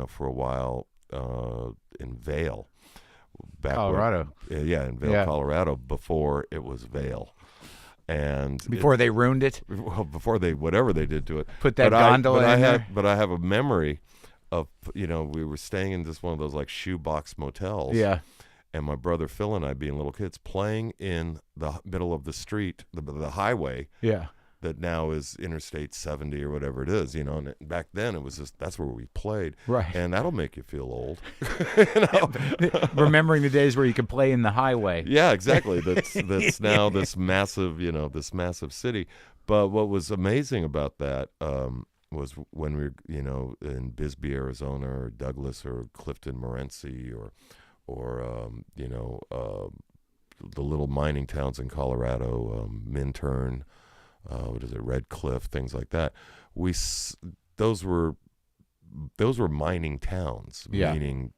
for a while in Vail. Colorado. In Vail, Colorado, before it was Vail. And before they ruined it? Well, before whatever they did to it. Put that gondola in there? But I have a memory of, we were staying in just one of those like shoebox motels. Yeah. And my brother Phil and I, being little kids, playing in the middle of the street, the highway. Yeah. That now is Interstate 70 or whatever it is, and back then it was just, that's where we played. Right. And that'll make you feel old. Remembering the days where you could play in the highway. Yeah, exactly. That's now this massive city. But what was amazing about that was when we were, in Bisbee, Arizona, or Douglas, or Clifton, Morenci, or the little mining towns in Colorado, Minturn, Red Cliff, things like that. Those were mining towns, meaning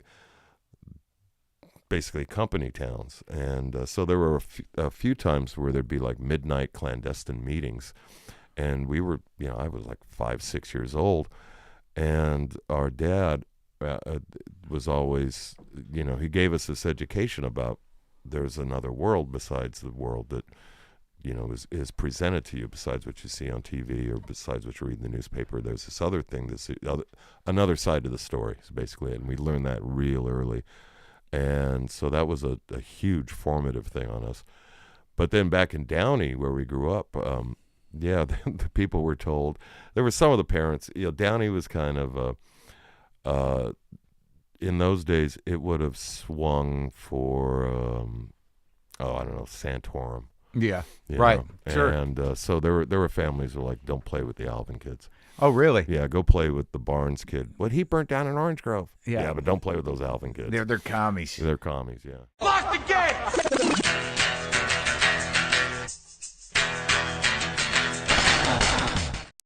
basically company towns. And so there were a few times where there'd be like midnight clandestine meetings, and we were, I was like 5-6 years old, and our dad was always, he gave us this education about there's another world besides the world that is presented to you, besides what you see on TV or besides what you read in the newspaper. There's this other thing, another side to the story, basically, and we learned that real early. And so that was a huge formative thing on us. But then back in Downey, where we grew up, the people were told, there were some of the parents, Downey was kind of in those days, it would have swung for, I don't know, Santorum. Yeah, right. Sure. And so there were families who were like, don't play with the Alvin kids. Oh, really? Yeah, go play with the Barnes kid. What, he burnt down in Orange Grove? Yeah. Yeah, but don't play with those Alvin kids. They're commies. They're commies, yeah. Lock the gate!